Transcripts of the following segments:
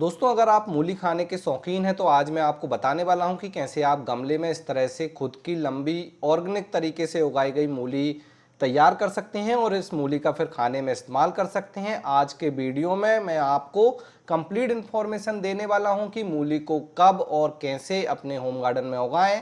दोस्तों, अगर आप मूली खाने के शौकीन हैं तो आज मैं आपको बताने वाला हूं कि कैसे आप गमले में इस तरह से खुद की लंबी ऑर्गेनिक तरीके से उगाई गई मूली तैयार कर सकते हैं और इस मूली का फिर खाने में इस्तेमाल कर सकते हैं। आज के वीडियो में मैं आपको कंप्लीट इन्फॉर्मेशन देने वाला हूं कि मूली को कब और कैसे अपने होम गार्डन में उगाएं,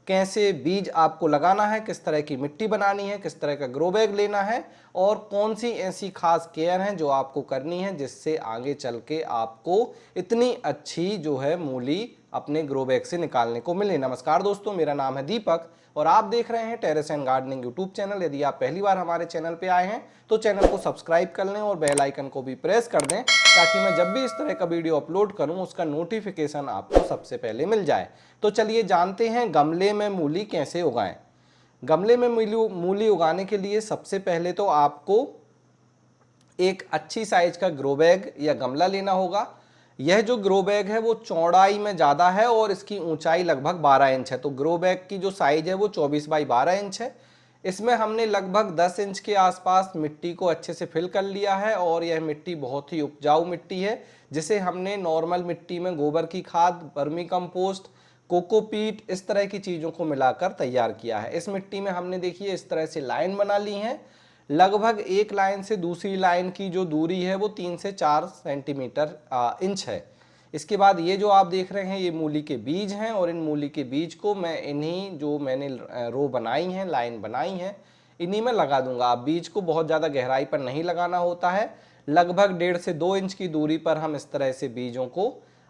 कैसे बीज आपको लगाना है, किस तरह की मिट्टी बनानी है, किस तरह का ग्रो बैग लेना है और कौन सी ऐसी खास केयर हैं जो आपको करनी है जिससे आगे चल के आपको इतनी अच्छी जो है मूली अपने ग्रो बैग से निकालने को मिले। नमस्कार दोस्तों, मेरा नाम है दीपक और आप देख रहे हैं terrace and gardening YouTube channel. यदि आप पहली बार हमारे चैनल पे आए हैं तो चैनल को सब्सक्राइब कर लें और बेल आइकन को भी प्रेस कर दें ताकि मैं जब भी इस तरह का वीडियो अपलोड करूं उसका नोटिफिकेशन आपको सबसे पहले मिल जाए। तो चलिए जानते हैं गमले में मूली कैसे उगाएं। गमले में मूली उगाने के लिए सबसे पहले तो आपको एक अच्छी साइज का ग्रो बैग या गमला लेना होगा। यह जो ग्रो बैग है वो चौड़ाई में ज़्यादा है और इसकी ऊंचाई लगभग 12 इंच है। तो ग्रो बैग की जो साइज है वो 24 बाई 12 इंच है। इसमें हमने लगभग 10 इंच के आसपास मिट्टी को अच्छे से फिल कर लिया है और यह मिट्टी बहुत ही उपजाऊ मिट्टी है जिसे हमने नॉर्मल मिट्टी में गोबर की खाद, वर्मी कंपोस्ट, कोकोपीट इस तरह की चीज़ों को मिलाकर तैयार किया है। इस मिट्टी में हमने देखिए इस तरह से लाइन बना ली है। लगभग एक लाइन से दूसरी लाइन की जो दूरी है वो 3 से 4 सेंटीमीटर इंच है। इसके बाद ये जो आप देख रहे हैं ये मूली के बीज हैं और इन मूली के बीज को मैं इन्हीं जो मैंने रो बनाई हैं, लाइन बनाई हैं, इन्हीं में लगा दूंगा। आप बीज को बहुत ज़्यादा गहराई पर नहीं लगाना होता है। लगभग 1.5 से 2 इंच की दूरी पर हम इस तरह से बीजों को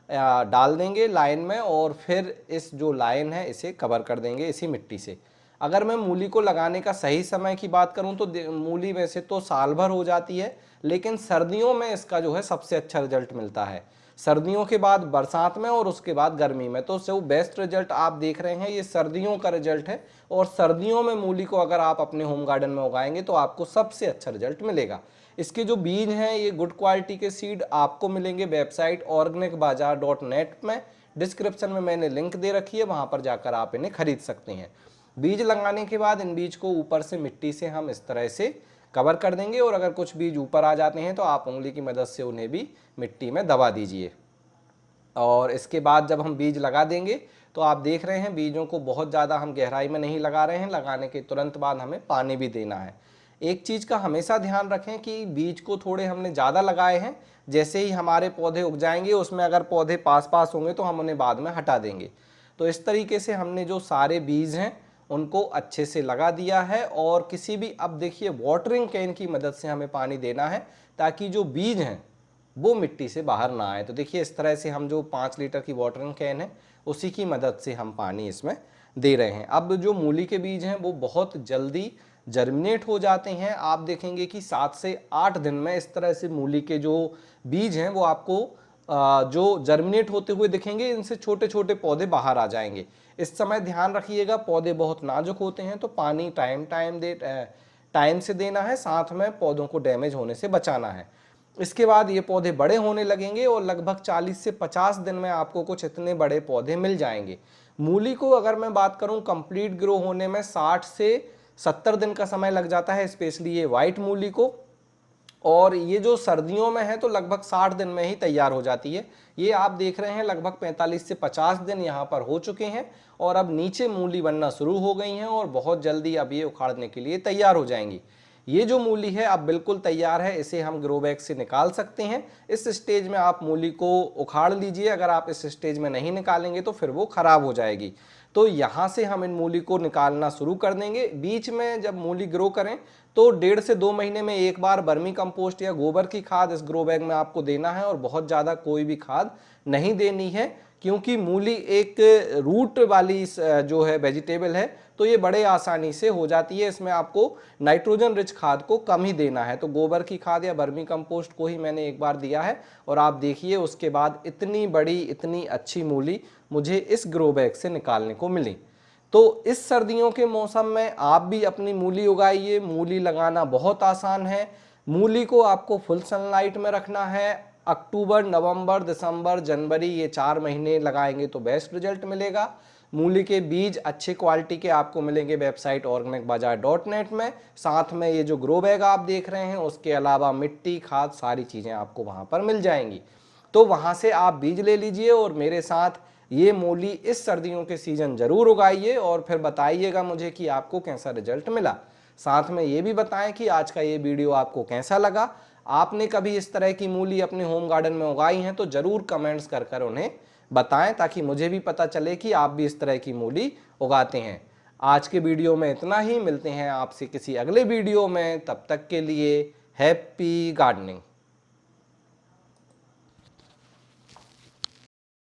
डाल देंगे लाइन में और फिर इस जो लाइन है इसे कवर कर देंगे इसी मिट्टी से। अगर मैं मूली को लगाने का सही समय की बात करूं तो मूली वैसे तो साल भर हो जाती है, लेकिन सर्दियों में इसका जो है सबसे अच्छा रिजल्ट मिलता है। सर्दियों के बाद बरसात में और उसके बाद गर्मी में। तो जो बेस्ट रिजल्ट आप देख रहे हैं ये सर्दियों का रिजल्ट है और सर्दियों में मूली को अगर आप अपने होम गार्डन में उगाएंगे तो आपको सबसे अच्छा रिजल्ट मिलेगा। इसके जो बीज हैं ये गुड क्वालिटी के सीड आपको मिलेंगे वेबसाइट organicbazaar.net में। डिस्क्रिप्शन में मैंने लिंक दे रखी है, वहाँ पर जाकर आप इन्हें खरीद सकते हैं। बीज लगाने के बाद इन बीज को ऊपर से मिट्टी से हम इस तरह से कवर कर देंगे और अगर कुछ बीज ऊपर आ जाते हैं तो आप उंगली की मदद से उन्हें भी मिट्टी में दबा दीजिए। और इसके बाद जब हम बीज लगा देंगे तो आप देख रहे हैं बीजों को बहुत ज़्यादा हम गहराई में नहीं लगा रहे हैं। लगाने के तुरंत बाद हमें पानी भी देना है। एक चीज़ का हमेशा ध्यान रखें कि बीज को थोड़े हमने ज़्यादा लगाए हैं, जैसे ही हमारे पौधे उग जाएंगे उसमें अगर पौधे पास पास होंगे तो हम उन्हें बाद में हटा देंगे। तो इस तरीके से हमने जो सारे बीज हैं उनको अच्छे से लगा दिया है और किसी भी, अब देखिए वाटरिंग कैन की मदद से हमें पानी देना है ताकि जो बीज हैं वो मिट्टी से बाहर ना आए। तो देखिए इस तरह से हम जो 5 लीटर की वाटरिंग कैन है उसी की मदद से हम पानी इसमें दे रहे हैं। अब जो मूली के बीज हैं वो बहुत जल्दी जर्मिनेट हो जाते हैं। आप देखेंगे कि 7 से 8 दिन में इस तरह से मूली के जो बीज हैं वो आपको जो जर्मिनेट होते हुए दिखेंगे। इनसे छोटे छोटे पौधे बाहर आ जाएंगे। इस समय ध्यान रखिएगा पौधे बहुत नाजुक होते हैं तो पानी टाइम से देना है, साथ में पौधों को डैमेज होने से बचाना है। इसके बाद ये पौधे बड़े होने लगेंगे और लगभग 40 से 50 दिन में आपको कुछ इतने बड़े पौधे मिल जाएंगे। मूली को अगर मैं बात करूं कंप्लीट ग्रो होने में 60 से 70 दिन का समय लग जाता है, स्पेशली ये वाइट मूली को। और ये जो सर्दियों में है तो लगभग 60 दिन में ही तैयार हो जाती है। ये आप देख रहे हैं लगभग 45 से 50 दिन यहाँ पर हो चुके हैं और अब नीचे मूली बनना शुरू हो गई हैं और बहुत जल्दी अब ये उखाड़ने के लिए तैयार हो जाएंगी। ये जो मूली है अब बिल्कुल तैयार है, इसे हम ग्रो बैग से निकाल सकते हैं। इस स्टेज में आप मूली को उखाड़ लीजिए। अगर आप इस स्टेज में नहीं निकालेंगे तो फिर वो खराब हो जाएगी। तो यहाँ से हम इन मूली को निकालना शुरू कर देंगे। बीच में जब मूली ग्रो करें तो 1.5 से 2 महीने में एक बार वर्मी कंपोस्ट या गोबर की खाद इस ग्रो बैग में आपको देना है और बहुत ज़्यादा कोई भी खाद नहीं देनी है क्योंकि मूली एक रूट वाली जो है वेजिटेबल है तो ये बड़े आसानी से हो जाती है। इसमें आपको नाइट्रोजन रिच खाद को कम ही देना है। तो गोबर की खाद या वर्मी कंपोस्ट को ही मैंने एक बार दिया है और आप देखिए उसके बाद इतनी बड़ी, इतनी अच्छी मूली मुझे इस ग्रो बैग से निकालने को मिली। तो इस सर्दियों के मौसम में आप भी अपनी मूली उगाइए। मूली लगाना बहुत आसान है। मूली को आपको फुल सनलाइट में रखना है। अक्टूबर, नवंबर, दिसंबर, जनवरी ये 4 महीने लगाएंगे तो बेस्ट रिजल्ट मिलेगा। मूली के बीज अच्छे क्वालिटी के आपको मिलेंगे वेबसाइट organicbazaar.net में। साथ में ये जो ग्रो बैग आप देख रहे हैं उसके अलावा मिट्टी, खाद, सारी चीज़ें आपको वहाँ पर मिल जाएंगी। तो वहाँ से आप बीज ले लीजिए और मेरे साथ ये मूली इस सर्दियों के सीज़न ज़रूर उगाइए और फिर बताइएगा मुझे कि आपको कैसा रिजल्ट मिला। साथ में ये भी बताएं कि आज का ये वीडियो आपको कैसा लगा। आपने कभी इस तरह की मूली अपने होम गार्डन में उगाई हैं तो ज़रूर कमेंट्स कर कर उन्हें बताएं, ताकि मुझे भी पता चले कि आप भी इस तरह की मूली उगाते हैं। आज के वीडियो में इतना ही, मिलते हैं आपसे किसी अगले वीडियो में, तब तक के लिए हैप्पी गार्डनिंग।